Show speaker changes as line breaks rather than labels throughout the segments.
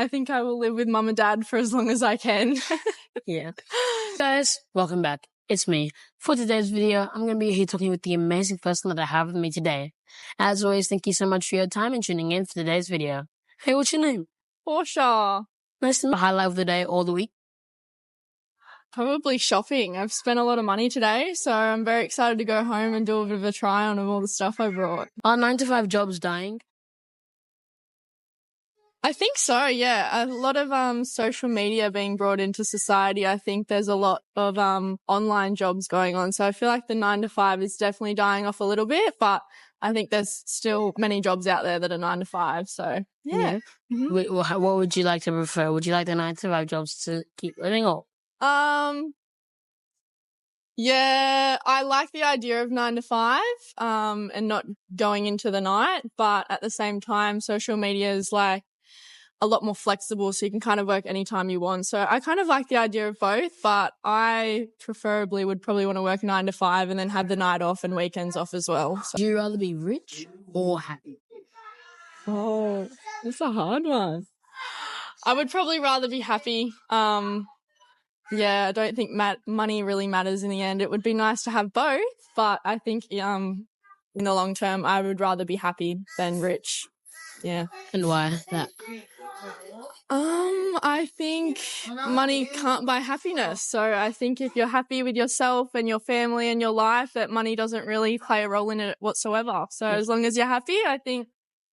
I think I will live with mum and dad for as long as I can.
Yeah. Guys, welcome back. It's me. For today's video, I'm going to be here talking with the amazing person that I have with me today. As always, thank you so much for your time and tuning in for today's video. Hey, what's your name?
Portia.
Nice to meet you. Highlight of the day or the week?
Probably shopping. I've spent a lot of money today, so I'm very excited to go home and do a bit of a try on of all the stuff I brought.
Are 9-to-5 jobs dying?
I think so, yeah. A lot of social media being brought into society. I think there's a lot of online jobs going on. So I feel like the 9-to-5 is definitely dying off a little bit, but I think there's still many jobs out there that are 9-to-5. So yeah.
Mm-hmm. What would you like to prefer? Would you like the 9-to-5 jobs to keep living or?
Yeah, I like the idea of 9-to-5 and not going into the night, but at the same time, social media is like a lot more flexible, so you can kind of work anytime you want. So I kind of like the idea of both, but I preferably would probably want to work 9-to-5 and then have the night off and weekends off as well. So.
Do you rather be rich or happy?
Oh, that's a hard one. I would probably rather be happy. Yeah, I don't think money really matters in the end. It would be nice to have both, but I think in the long term, I would rather be happy than rich. Yeah.
And why that?
I think money can't buy happiness. So I think if you're happy with yourself and your family and your life, that money doesn't really play a role in it whatsoever. So as long as you're happy, I think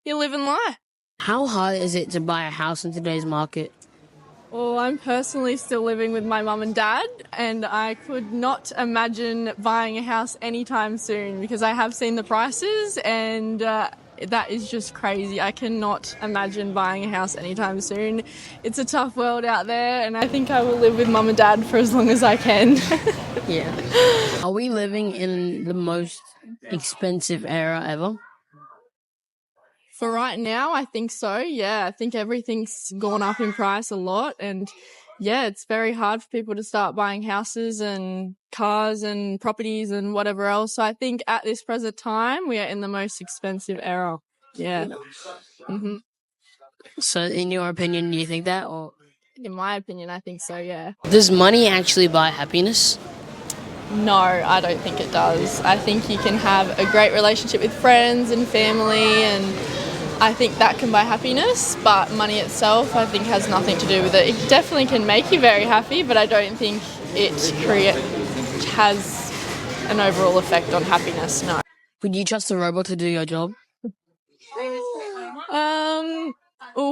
you're living life.
How hard is it to buy a house in today's market?
Well, I'm personally still living with my mum and dad, and I could not imagine buying a house anytime soon because I have seen the prices and that is just crazy. I cannot imagine buying a house anytime soon. It's a tough world out there, and I think I will live with mum and dad for as long as I can.
Yeah. Are we living in the most expensive era ever?
For right now, I think so, yeah. I think everything's gone up in price a lot, and yeah, it's very hard for people to start buying houses and cars and properties and whatever else. So I think at this present time, we are in the most expensive era. Yeah. Mm-hmm.
So in your opinion, do you think that? Or
in my opinion, I think so, yeah.
Does money actually buy happiness?
No, I don't think it does. I think you can have a great relationship with friends and family, and I think that can buy happiness, but money itself I think has nothing to do with it. It definitely can make you very happy, but I don't think it has an overall effect on happiness, no.
Would you trust a robot to do your job?
Well,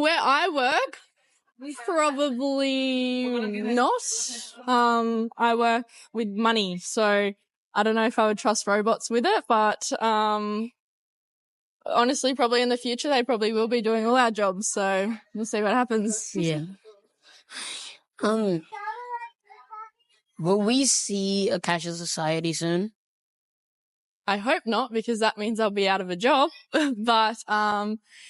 where I work, probably not. I work with money, so I don't know if I would trust robots with it, but honestly, probably in the future, they probably will be doing all our jobs, so we'll see what happens.
Yeah. Will we see a cashless society soon?
I hope not, because that means I'll be out of a job. But,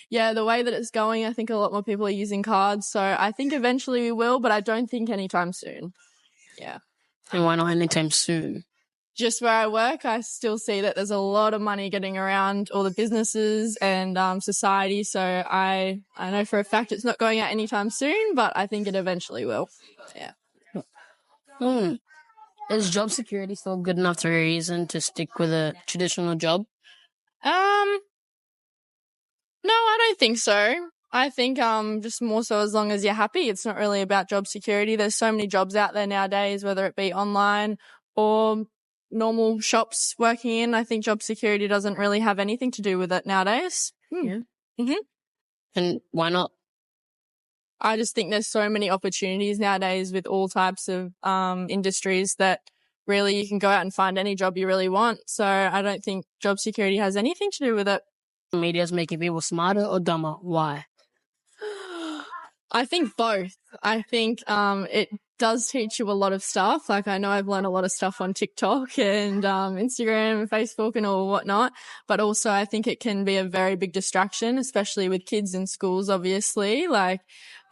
yeah, the way that it's going, I think a lot more people are using cards, so I think eventually we will, but I don't think anytime soon. Yeah.
And why not anytime soon?
Just where I work, I still see that there's a lot of money getting around all the businesses and society. So I know for a fact it's not going out anytime soon, but I think it eventually will. Yeah.
Is job security still good enough to reason to stick with a traditional job?
No, I don't think so. I think just more so as long as you're happy. It's not really about job security. There's so many jobs out there nowadays, whether it be online or normal shops working in. I think job security doesn't really have anything to do with it nowadays.
Yeah.
Mm-hmm.
And why not?
I just think there's so many opportunities nowadays with all types of industries that really you can go out and find any job you really want. So I don't think job security has anything to do with it.
Media's making people smarter or dumber. Why?
I think both. I think it does teach you a lot of stuff. Like I know I've learned a lot of stuff on TikTok and Instagram and Facebook and all whatnot, but also I think it can be a very big distraction, especially with kids in schools, obviously. Like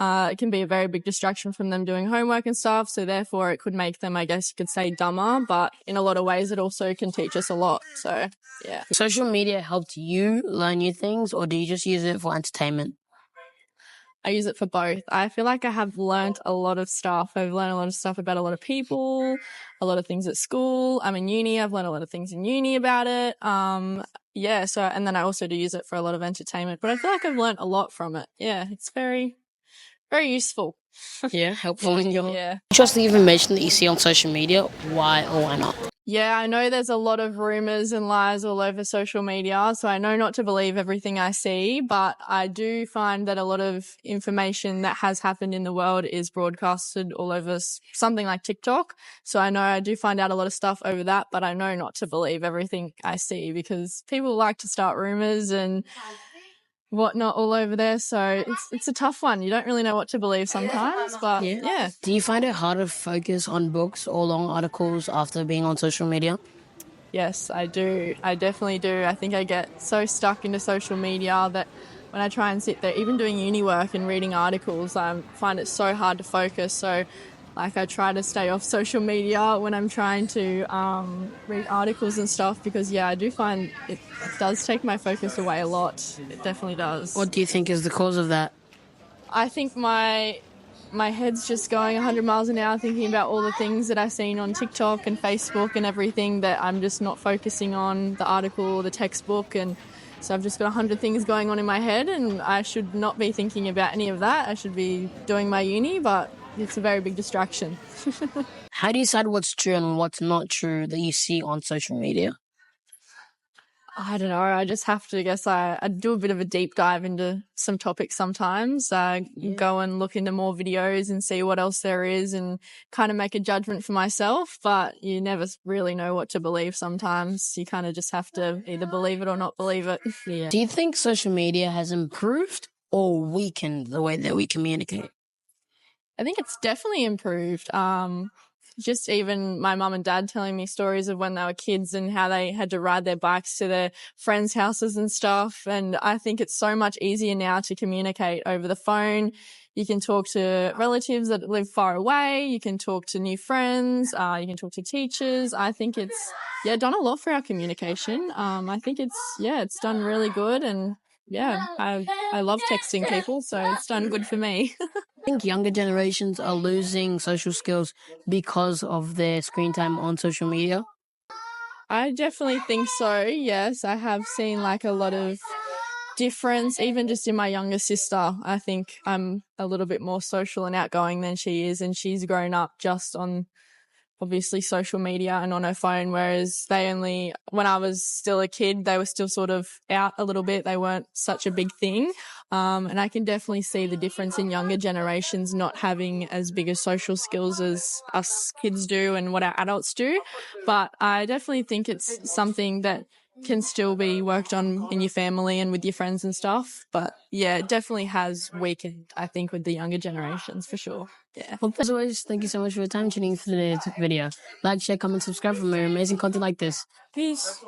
it can be a very big distraction from them doing homework and stuff. So therefore it could make them, I guess you could say, dumber, but in a lot of ways it also can teach us a lot. So yeah.
Social media helped you learn new things, or do you just use it for entertainment?
I use it for both. I feel like I have learned a lot of stuff. I've learned a lot of stuff about a lot of people, a lot of things at school. I'm in uni. I've learned a lot of things in uni about it. Yeah. So, and then I also do use it for a lot of entertainment, but I feel like I've learned a lot from it. Yeah. It's very, very useful.
Yeah, helpful in your...
Yeah.
Just the information that you see on social media, why or why not?
Yeah, I know there's a lot of rumors and lies all over social media, so I know not to believe everything I see, but I do find that a lot of information that has happened in the world is broadcasted all over something like TikTok. So I know I do find out a lot of stuff over that, but I know not to believe everything I see because people like to start rumors and whatnot all over there. So it's a tough one. You don't really know what to believe sometimes, but yeah.
Do you find it hard to focus on books or long articles after being on social media?
Yes, I do. I definitely do. I think I get so stuck into social media that when I try and sit there, even doing uni work and reading articles, I find it so hard to focus. So like I try to stay off social media when I'm trying to read articles and stuff because, yeah, I do find it does take my focus away a lot. It definitely does.
What do you think is the cause of that?
I think my head's just going 100 miles an hour thinking about all the things that I've seen on TikTok and Facebook and everything that I'm just not focusing on the article or the textbook. And so I've just got 100 things going on in my head and I should not be thinking about any of that. I should be doing my uni, but it's a very big distraction.
How do you decide what's true and what's not true that you see on social media?
I don't know. I just have to, I guess I do a bit of a deep dive into some topics sometimes. Go and look into more videos and see what else there is and kind of make a judgment for myself. But you never really know what to believe sometimes. You kind of just have to either believe it or not believe it.
Yeah. Do you think social media has improved or weakened the way that we communicate?
I think it's definitely improved. Just even my mum and dad telling me stories of when they were kids and how they had to ride their bikes to their friends' houses and stuff. And I think it's so much easier now to communicate over the phone. You can talk to relatives that live far away. You can talk to new friends. You can talk to teachers. I think it's, done a lot for our communication. I think it's done really good. And I love texting people, so it's done good for me.
I think younger generations are losing social skills because of their screen time on social media.
I definitely think so, yes. I have seen like a lot of difference, even just in my younger sister. I think I'm a little bit more social and outgoing than she is, and she's grown up just on obviously social media and on her phone, whereas when I was still a kid, they were still sort of out a little bit. They weren't such a big thing. And I can definitely see the difference in younger generations not having as big as social skills as us kids do and what our adults do. But I definitely think it's something that can still be worked on in your family and with your friends and stuff. But yeah, it definitely has weakened, I think, with the younger generations for sure. Yeah.
Well, as always, thank you so much for your time tuning in for today's video. Like, share, comment, subscribe for more amazing content like this.
Peace.